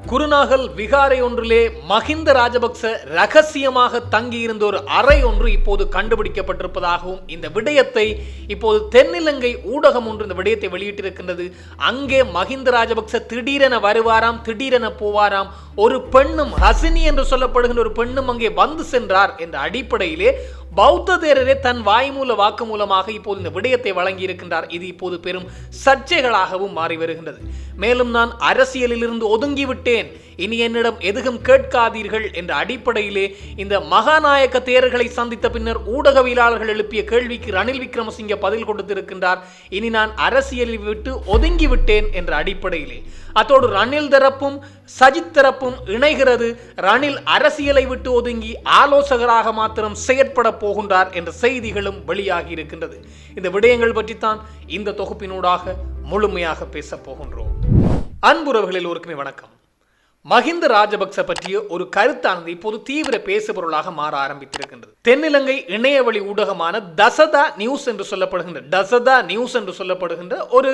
குருநாகல் விகாரை ஒன்றிலே மஹிந்த ராஜபக்ச ரகசியமாக தங்கியிருந்த ஒரு அறை ஒன்று இப்போது கண்டுபிடிக்கப்பட்டிருப்பதாகவும் இந்த விடயத்தை இப்போது தென்னிலங்கை ஊடகம் ஒன்று இந்த விடயத்தை வெளியிட்டிருக்கின்றது. அங்கே மஹிந்த ராஜபக்ச திடீரென வருவாராம், திடீரென போவாராம். ஒரு பெண்ணும், ஹசினி என்று சொல்லப்படுகின்ற ஒரு பெண்ணும் அங்கே வந்து சென்றார் என்ற அடிப்படையிலே பௌத்த தேரரே தன் வாய்மூல வாக்கு மூலமாக இப்போது இந்த விடயத்தை வழங்கி இருக்கின்றார். இது இப்போது பெரும் சர்ச்சைகளாகவும் மாறி வருகின்றது. மேலும் நான் அரசியலில் இருந்து ஒதுங்கிவிட்டேன், இனி என்னிடம் எதுவும் கேட்காதீர்கள் என்ற அடிப்படையிலே இந்த மகாநாயக்க தேரர்களை சந்தித்த பின்னர் ஊடகவியலாளர்கள் எழுப்பிய கேள்விக்கு ரணில் விக்ரமசிங்கே பதில் கொடுத்திருக்கின்றார். இனி நான் அரசியலில் விட்டு ஒதுங்கிவிட்டேன் என்ற அடிப்படையிலே அத்தோடு ரணில் தரப்பும் சஜித் தரப்பும் இணைகிறது. ரணில் அரசியலை விட்டு ஒதுங்கி ஆலோசகராக மாத்திரம் செயற்பட போகின்றார் என்ற செய்திகளும் வெளியாகி இருக்கின்றது. இந்த விடயங்கள் பற்றித்தான் இந்த தொகுப்பினூடாக முழுமையாக பேச போகின்றோம். அன்புறவர்கள் எல்லோருக்குமே வணக்கம். மஹிந்த ராஜபக்ச பற்றிய ஒரு கருத்தானது இப்போது தீவிர பேசுபொருளாக மாற ஆரம்பித்திருக்கின்றது. தென்னிலங்கை இணையவழி ஊடகமான தசதா நியூஸ் என்று சொல்லப்படுகின்ற ஒரு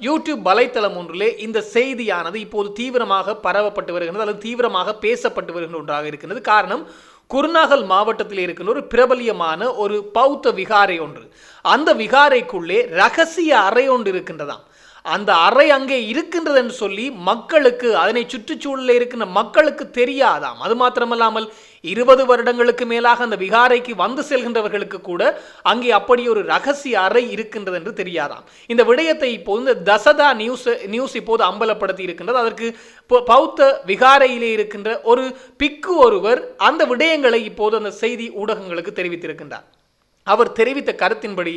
யூடியூப் வலைத்தளம் ஒன்றிலே இந்த செய்தியானது இப்போது தீவிரமாக பரவப்பட்டு வருகின்றது அல்லது தீவிரமாக பேசப்பட்டு வருகின்ற ஒன்றாக இருக்கின்றது. காரணம், குருநாகல் மாவட்டத்தில் இருக்கின்ற ஒரு பிரபலியமான ஒரு பௌத்த விகாரை ஒன்று, அந்த விகாரைக்குள்ளே ரகசிய அறை ஒன்று இருக்கின்றதாம். அந்த அறை அங்கே இருக்கின்றது என்று சொல்லி மக்களுக்கு, அதனை சுற்றுச்சூழலில் இருக்கின்ற மக்களுக்கு தெரியாதாம். அது மாத்திரமல்லாமல் 20 வருடங்களுக்கு மேலாக அந்த விகாரைக்கு வந்து செல்கின்றவர்களுக்கு கூட அங்கே அப்படி ஒரு ரகசிய அறை இருக்கின்றது என்று தெரியாதாம். இந்த விடயத்தை இப்போது இந்த தசதா நியூஸ் இப்போது அம்பலப்படுத்தி இருக்கின்றது. அதற்கு பௌத்த விகாரையிலே இருக்கின்ற ஒரு பிக்கு ஒருவர் அந்த விடயங்களை இப்போது அந்த செய்தி ஊடகங்களுக்கு தெரிவித்திருக்கின்றார். அவர் தெரிவித்த கருத்தின்படி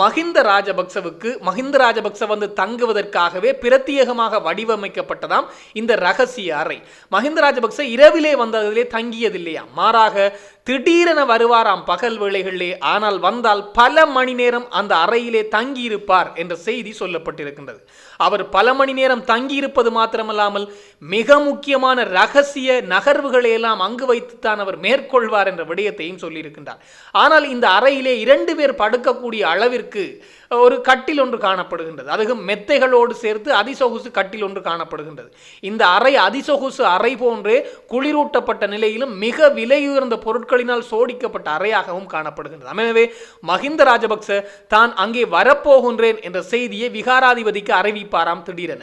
மஹிந்த ராஜபக்ச வந்து தங்குவதற்காகவே பிரத்யேகமாக வடிவமைக்கப்பட்டதாம் இந்த ரகசிய அறை. மஹிந்த ராஜபக்ச இரவிலே வந்ததிலே தங்கியதில்லையா, மாறாக திடீரென வருவாராம் பகல் வேளைகளிலே. ஆனால் வந்தால் பல மணி நேரம் அந்த அறையிலே தங்கியிருப்பார் என்ற செய்தி சொல்லப்பட்டிருக்கின்றது. அவர் பல மணி நேரம் தங்கியிருப்பது மாத்திரமல்லாமல் மிக முக்கியமான ரகசிய நகர்வுகளை எல்லாம் அங்கு வைத்துத்தான் அவர் மேற்கொள்வார் என்ற விடயத்தையும் சொல்லியிருக்கின்றார். ஆனால் இந்த அறையிலே 2 பேர் படுக்கக்கூடிய அளவிற்கு ஒரு கட்டில் ஒன்று காணப்படுகின்றது. அதுவும் மெத்தைகளோடு சேர்த்து அதிசொகுசு கட்டில் ஒன்று காணப்படுகின்றது. இந்த அறை அதிசொகுசு அறை போன்றே குளிரூட்டப்பட்ட நிலையிலும் மிக விலையுயர்ந்த பொருட்களினால் சோடிக்கப்பட்ட அறையாகவும் காணப்படுகின்றது. எனவே மஹிந்த ராஜபக்ச தான் அங்கே வரப்போகின்றேன் என்ற செய்தியை விகாராதிபதிக்கு அறிவிப்பாராம். திடீரென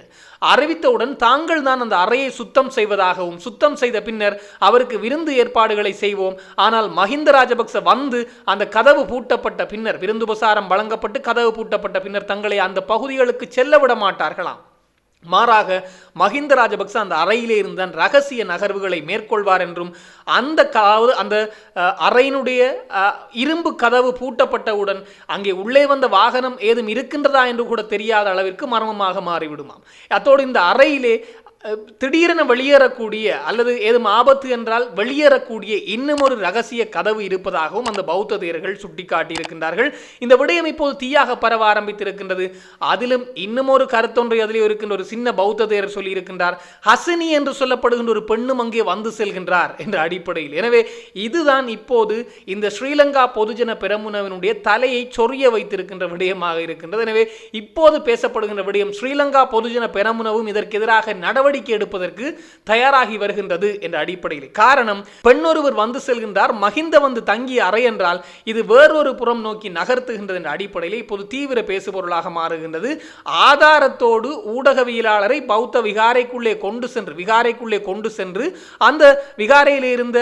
அறிவித்தவுடன் தாங்கள் தான் அந்த அறையை சுத்தம் செய்வதாகவும், சுத்தம் செய்த பின்னர் அவருக்கு விருந்து ஏற்பாடுகளை செய்வோம், ஆனால் மஹிந்த ராஜபக்ச வந்து அந்த கதவு பூட்டப்பட்ட பின்னர், விருந்துபசாரம் வழங்கப்பட்டு கதவு பூட்டப்பட்ட பின்னர் தங்களை அந்த பகுதிகளுக்கு செல்ல விட மாட்டார்களாம். மாறாக மஹிந்த ராஜபக்ச அந்த அறையிலே இருந்தான் ரகசிய நகர்வுகளை மேற்கொள்வார் என்றும், அந்த அறையினுடைய இரும்பு கதவு பூட்டப்பட்டவுடன் அங்கே உள்ளே வந்த வாகனம் ஏதும் இருக்கின்றதா என்று கூட தெரியாத அளவிற்கு மர்மமாக மாறிவிடுமாம். அத்தோடு இந்த அறையிலே திடீரென வெளியேறக்கூடிய அல்லது ஏதும் ஆபத்து என்றால் வெளியேறக்கூடிய இன்னும் ஒரு ரகசிய கதவு இருப்பதாகவும் அந்த பௌத்த தேரர்கள் சுட்டிக்காட்டியிருக்கின்றார்கள். இந்த விடயம் இப்போது தீயாக பரவ ஆரம்பித்திருக்கின்றது. அதிலும் இன்னும் ஒரு கருத்தொன்றை அதிலே இருக்கின்ற ஒரு சின்ன பௌத்த தேரர் சொல்லியிருக்கின்றார், ஹசினி என்று சொல்லப்படுகின்ற ஒரு பெண்ணும் அங்கே வந்து செல்கின்றார் என்ற அடிப்படையில். எனவே இதுதான் இப்போது இந்த ஸ்ரீலங்கா பொதுஜன பெரமுனவினுடைய தலையை சொரிய வைத்திருக்கின்ற விடயமாக இருக்கின்றது. எனவே இப்போது பேசப்படுகின்ற விடயம், ஸ்ரீலங்கா பொதுஜன பெரமுனவும் இதற்கு எதிராக நடவடிக்கை எடுப்பதற்கு தயாராகி வருகின்றது என்ற அடிப்படையில். காரணம், பெண்ணொருவர் வந்து செல்கின்றார், மஹிந்த வந்து தங்கிய அறை என்றால் இது வேறொரு புறம் நோக்கி நகர்த்துகின்றது என்ற அடிப்படையில் இப்போது தீவிர பேசுபொருளாக மாறுகின்றது. ஆதாரத்தோடு ஊடகவியலாளரை பௌத்த விகாரைக்குள்ளே கொண்டு சென்று அந்த விகாரையில் இருந்த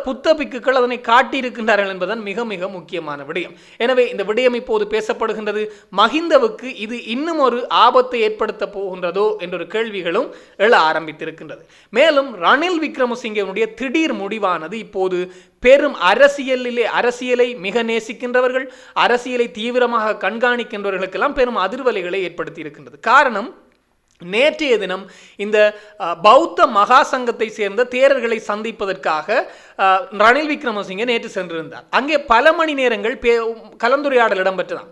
புத்த பிக்குகள் அதனை காட்டியிருக்கின்றார்கள் என்பதன் மிக மிக முக்கியமான விடயம். எனவே இந்த விடயம் இப்போது பேசப்படுகின்றது. மஹிந்தவுக்கு இது இன்னும் ஒரு ஆபத்தை ஏற்படுத்த போகின்றதோ என்ற ஒரு கேள்விகளும் எழ ஆரம்பித்திருக்கின்றது. மேலும் ரணில் விக்ரமசிங்கனுடைய திடீர் முடிவானது இப்போது பெரும் அரசியலை மிக நேசிக்கின்றவர்கள், அரசியலை தீவிரமாக கண்காணிக்கின்றவர்களுக்கெல்லாம் பெரும் அதிர்வலைகளை ஏற்படுத்தி இருக்கின்றது. காரணம், நேற்றைய தினம் இந்த பௌத்த மகா சங்கத்தை சேர்ந்த தேரர்களை சந்திப்பதற்காக ரணில் விக்ரமசிங்கே நேற்று சென்றிருந்தார். அங்கே பல மணி நேரங்கள் கலந்துரையாடல் இடம்பெற்றதாம்.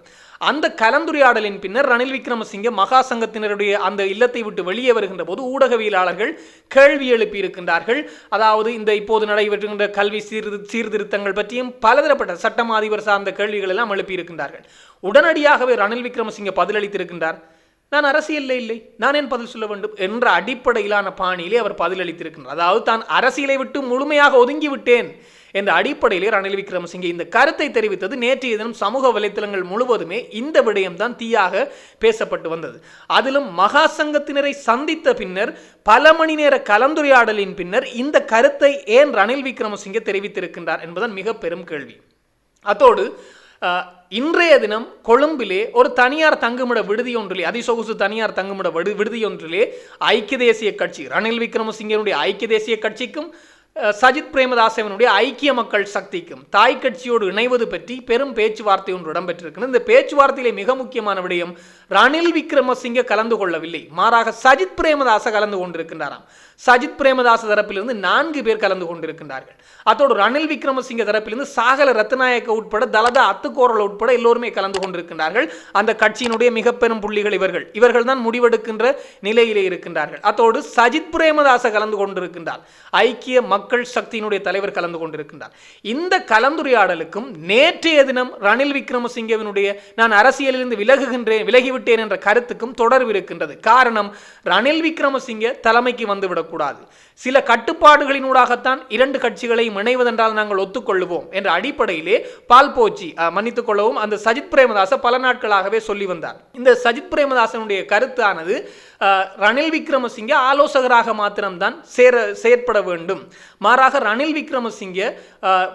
அந்த கலந்துரையாடலின் பின்னர் ரணில் விக்ரமசிங்கே மகா சங்கத்தினருடைய அந்த இல்லத்தை விட்டு வெளியே வருகின்ற போது ஊடகவியலாளர்கள் கேள்வி எழுப்பி இருக்கின்றார்கள். அதாவது இந்த இப்போது நடைபெறுகின்ற கல்வி சீர்திருத்தங்கள் பற்றியும் பலதரப்பட்ட சட்டமா அதிபர் சார்ந்த கேள்விகள் எல்லாம் எழுப்பி இருக்கின்றார்கள். உடனடியாகவே ரணில் விக்ரமசிங்கே பதிலளித்திருக்கின்றார், நான் அரசியலில் இல்லை, நான் ஏன் பதில் சொல்ல வேண்டும் என்ற அடிப்படையிலான பாணியிலே அவர் பதிலளித்திருக்கின்றார். அதாவது தான் அரசியலை விட்டு முழுமையாக ஒதுங்கிவிட்டேன் என்ற அடிப்படையிலே ரணில் விக்ரமசிங்கே இந்த கருத்தை தெரிவித்தது நேற்றைய தினம் சமூக வலைத்தளங்கள் முழுவதுமே இந்த விடயம்தான் தீயாக பேசப்பட்டு வந்தது. அதிலும் மகா சங்கத்தினரை சந்தித்த பின்னர் பல மணி நேர கலந்துரையாடலின் பின்னர் இந்த கருத்தை ஏன் ரணில் விக்ரமசிங்கே தெரிவித்திருக்கின்றார் என்பதுதான் மிக பெரும் கேள்வி. அத்தோடு இன்றைய தினம் கொழும்பிலே ஒரு தனியார் தங்குமிட விடுதியொன்றிலே, அதிசொகுசு தனியார் தங்குமிட விடுதியொன்றிலே ஐக்கிய தேசிய கட்சி, ரணில் விக்ரமசிங்கனுடைய ஐக்கிய தேசிய கட்சிக்கும் சஜித் பிரேமதாசவனுடைய ஐக்கிய மக்கள் சக்திக்கும் தாய் கட்சியோடு இணைவது பற்றி பெரும் பேச்சுவார்த்தை ஒன்று இடம்பெற்றிருக்கிறது. இந்த பேச்சுவார்த்தையிலே மிக முக்கியமான விடயம், ரணில் விக்ரமசிங்கே கலந்து கொள்ளவில்லை, மாறாக சஜித் பிரேமதாச கலந்து கொண்டிருக்கின்றாராம். சஜித் பிரேமதாச தரப்பிலிருந்து 4 பேர் கலந்து கொண்டிருக்கின்றார்கள். அதோடு ரணில் விக்ரமசிங்கே தரப்பிலிருந்து சாகல ரத்நாயக்க உட்பட தலதா அத்துக்கோரல் உட்பட எல்லோருமே கலந்து கொண்டிருக்கின்றார்கள். அந்த கட்சியினுடைய மிக பெரும் புள்ளிகள் இவர்கள் தான் முடிவெடுக்கின்ற நிலையிலே இருக்கின்றார்கள். அதோடு சஜித் பிரேமதாச கலந்து கொண்டிருக்கின்றார், ஐக்கிய மக்கள் சக்தியினுடைய தலைவர் கலந்து கொண்டிருக்கின்றார். இந்த கலந்துரையாடலுக்கும் நேற்றைய தினம் ரணில் விக்ரமசிங்கவினுடைய நான் அரசியலிலிருந்து விலகிவிட்டேன் என்ற கருத்துக்கும் தொடர்பு இருக்கின்றது. காரணம், ரணில் விக்ரமசிங்கே தலைமைக்கு வந்துவிடக்கூடாது, சில கட்டுப்பாடுகளினூடாகத்தான் 2 கட்சிகளையும் இணைவதென்றால் நாங்கள் ஒத்துக்கொள்ளுவோம் என்ற அடிப்படையிலே பால்போச்சி மன்னித்துக் கொள்ளவும் அந்த சஜித் பிரேமதாச பல நாட்களாகவே சொல்லி வந்தார். இந்த சஜித் பிரேமதாசனுடைய கருத்தானது ரணில் விக்ரமசிங்கே ஆலோசகராக மாத்திரம்தான் செயற்பட வேண்டும், மாறாக ரணில் விக்ரமசிங்கே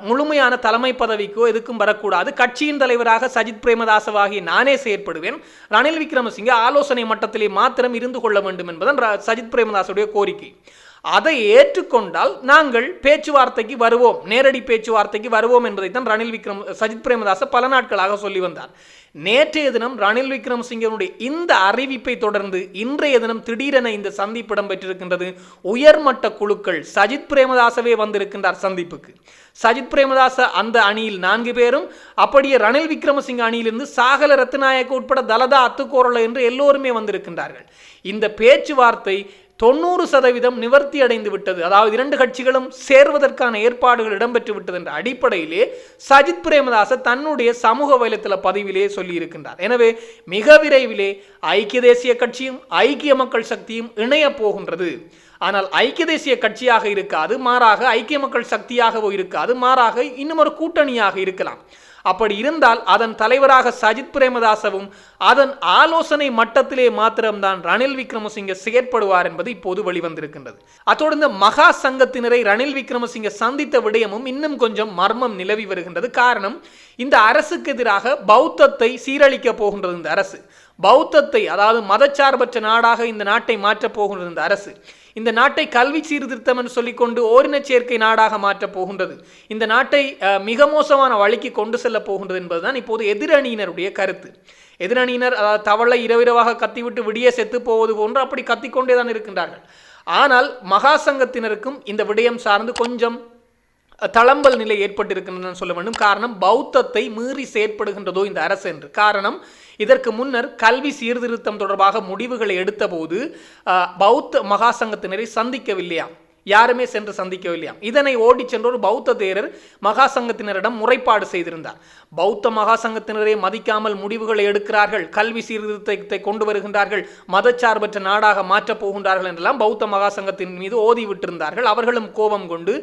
முழுமையான தலைமை பதவிக்கோ எதுக்கும் வரக்கூடாது, கட்சியின் தலைவராக சஜித் பிரேமதாசவாகி நானே செயற்படுவேன், ரணில் விக்ரமசிங்கே ஆலோசனை மட்டத்திலே மாத்திரம் இருந்து கொள்ள வேண்டும் என்பதுதான் சஜித் பிரேமதாசுடைய கோரிக்கை. அதை ஏற்றுக்கொண்டால் நாங்கள் பேச்சுவார்த்தைக்கு வருவோம், நேரடி பேச்சுவார்த்தைக்கு வருவோம் என்பதைத்தான் சஜித் பிரேமதாச பல நாட்களாக சொல்லி வந்தார். நேற்றைய தினம் ரணில் விக்ரமசிங்கனுடைய இந்த அறிவிப்பை தொடர்ந்து இன்றைய தினம் திடீரென இந்த சந்திப்பு இடம்பெற்றிருக்கின்றது. உயர்மட்ட குழுக்கள், சஜித் பிரேமதாசவே வந்திருக்கின்றார் சந்திப்புக்கு. சஜித் பிரேமதாச அந்த அணியில் 4 பேரும், அப்படியே ரணில் விக்ரமசிங்க அணியிலிருந்து சாகல ரத்நாயக்க உட்பட தலதா அத்துக்கோரல என்று எல்லோருமே வந்திருக்கின்றார்கள். இந்த பேச்சுவார்த்தை 90% நிவர்த்தி அடைந்து விட்டது, அதாவது 2 கட்சிகளும் சேர்வதற்கான ஏற்பாடுகள் இடம்பெற்று விட்டது என்ற அடிப்படையிலே சஜித் பிரேமதாச தன்னுடைய சமூக வலைத்தள பதிவிலே சொல்லி இருக்கின்றார். எனவே மிக விரைவிலே ஐக்கிய தேசிய கட்சியும் ஐக்கிய மக்கள் சக்தியும் இணைய போகின்றது. ஆனால் ஐக்கிய தேசிய கட்சியாக இருக்காது, மாறாக ஐக்கிய மக்கள் சக்தியாகவோ இருக்காது, மாறாக இன்னும் ஒரு கூட்டணியாக இருக்கலாம். அப்படி இருந்தால் அதன் தலைவராக சஜித் பிரேமதாசவும் அதன் ஆலோசனை மட்டத்திலே மாத்திரம்தான் ரணில் விக்ரமசிங்கே செயற்படுவார் என்பது இப்போது வெளிவந்திருக்கின்றது. அத்தோடு இந்த மகா சங்கத்தினரை ரணில் விக்ரமசிங்கே சந்தித்த விடயமும் இன்னும் கொஞ்சம் மர்மம் நிலவி வருகின்றது. காரணம், இந்த அரசுக்கு எதிராக பௌத்தத்தை சீரழிக்க போகின்றது இந்த அரசு. பௌத்தத்தை, அதாவது மதச்சார்பற்ற நாடாக இந்த நாட்டை மாற்றப் போகின்றது இந்த அரசு. இந்த நாட்டை கல்வி சீர்திருத்தம் என்று சொல்லிக்கொண்டு ஓரின சேர்க்கை நாடாக மாற்றப் போகின்றது. இந்த நாட்டை மிக மோசமான வழிக்கு கொண்டு செல்ல போகின்றது என்பதுதான் இப்போது எதிரணியினருடைய கருத்து. எதிரணியினர் தவளை இரவிரவாக கத்திவிட்டு விடிய செத்து போவது போன்று அப்படி கத்திக்கொண்டே தான் இருக்கின்றார்கள். ஆனால் மகா சங்கத்தினருக்கும் இந்த விடயம் சார்ந்து கொஞ்சம் தளம்பல் நிலை ஏற்பட்டிருக்கின்றன சொல்ல வேண்டும். காரணம், பௌத்தத்தை மீறி செயற்படுகின்றதோ இந்த அரசு என்று. காரணம், இதற்கு முன்னர் கல்வி சீர்திருத்தம் தொடர்பாக முடிவுகளை எடுத்த போது பௌத்த மகா சங்கத்தினரை சந்திக்கவில்லையாம், யாருமே சென்று சந்திக்கவில்லையாம். இதனை ஓடி சென்ற ஒரு பௌத்த தேரர் மகா சங்கத்தினரிடம் முறைப்பாடு செய்திருந்தார். பௌத்த மகா சங்கத்தினரை மதிக்காமல் முடிவுகளை எடுக்கிறார்கள், கல்வி சீர்திருத்தத்தை கொண்டு வருகின்றார்கள், மதச்சார்பற்ற நாடாக மாற்றப் போகின்றார்கள் என்றெல்லாம் பௌத்த மகா சங்கத்தின் மீது ஓதி விட்டிருந்தார்கள். அவர்களும் கோபம் கொண்டு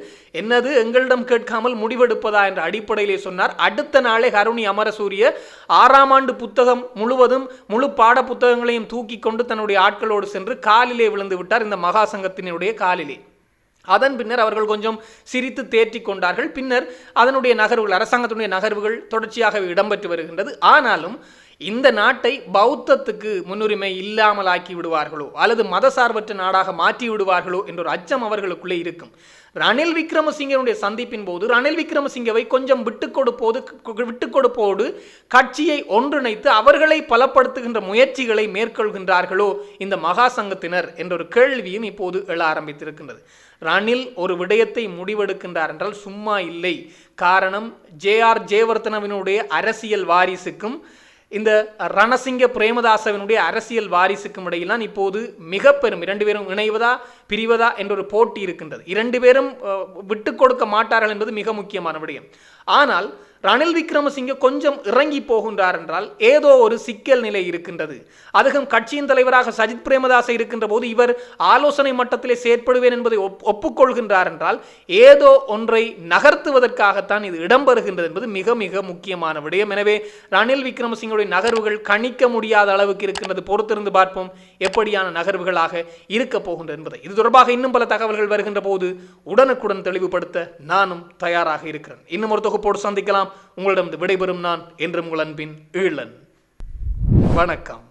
என்னது எங்களிடம் கேட்காமல் முடிவெடுப்பதா என்ற அடிப்படையிலே சொன்னார். அடுத்த நாளே கருணி அமரசூரிய 6ஆம் ஆண்டு புத்தகம் முழுவதும் முழு பாட புத்தகங்களையும் தூக்கி கொண்டு தன்னுடைய ஆட்களோடு சென்று காலிலே விழுந்து விட்டார், இந்த மகா சங்கத்தினுடைய காலிலே. அதன் பின்னர் அவர்கள் கொஞ்சம் சிரித்து தேற்றிக் கொண்டார்கள். பின்னர் அதனுடைய நகர்வுகள், அரசாங்கத்தினுடைய நகர்வுகள் தொடர்ச்சியாக இடம்பெற்று வருகின்றது. ஆனாலும் இந்த நாட்டை பௌத்தத்துக்கு முன்னுரிமை இல்லாமல் ஆக்கி விடுவார்களோ அல்லது மதசார்பற்ற நாடாக மாற்றி விடுவார்களோ என்ற ஒரு அச்சம் அவர்களுக்குள்ளே இருக்கும். ரணில் விக்ரமசிங்கனுடைய சந்திப்பின் போது ரணில் விக்ரமசிங்கவை கொஞ்சம் விட்டுக் கொடுப்போடு கட்சியை ஒன்றிணைத்து அவர்களை பலப்படுத்துகின்ற முயற்சிகளை மேற்கொள்கின்றார்களோ இந்த மகா சங்கத்தினர் என்ற ஒரு கேள்வியும் இப்போது எழ ஆரம்பித்திருக்கின்றது. ரணில் ஒரு விடயத்தை முடிவெடுக்கின்றார் என்றால் சும்மா இல்லை. காரணம், ஜேஆர் ஜெயவர்தனவினுடைய அரசியல் வாரிசுக்கும் இந்த ரணசிங்க பிரேமதாசவினுடைய அரசியல் வாரிசுக்கும் இடையில்தான் இப்போது மிக பெரும் 2 பேரும் இணைவதா பிரிவதா என்ற ஒரு போட்டி இருக்கின்றது. 2 பேரும் விட்டு கொடுக்க மாட்டார்கள் என்பது மிக முக்கியமான விடயம். ஆனால் ரணில் விக்ரமசிங்கே கொஞ்சம் இறங்கி போகின்றார் என்றால் ஏதோ ஒரு சிக்கல் நிலை இருக்கின்றது. அதுவும் கட்சியின் தலைவராக சஜித் பிரேமதாச இருக்கின்ற போது இவர் ஆலோசனை மட்டத்திலே செயற்படுவேன் என்பதை ஒப்புக்கொள்கின்றார் என்றால் ஏதோ ஒன்றை நகர்த்துவதற்காகத்தான் இது இடம்பெறுகின்றது என்பது மிக மிக முக்கியமான விடயம். எனவே ரணில் விக்ரமசிங்கோடைய நகர்வுகள் கணிக்க முடியாத அளவுக்கு இருக்கின்றது. பொறுத்திருந்து பார்ப்போம் எப்படியான நகர்வுகளாக இருக்க போகின்றது என்பதை. இது தொடர்பாக இன்னும் பல தகவல்கள் வருகின்ற போது உடனுக்குடன் தெளிவுபடுத்த நானும் தயாராக இருக்கிறேன். இன்னும் ஒரு தொகுப்போடு சந்திக்கலாம். உங்களிடம் விடைபெறும் நான் என்றும் உங்கள் அன்பின் ஈழன். வணக்கம்.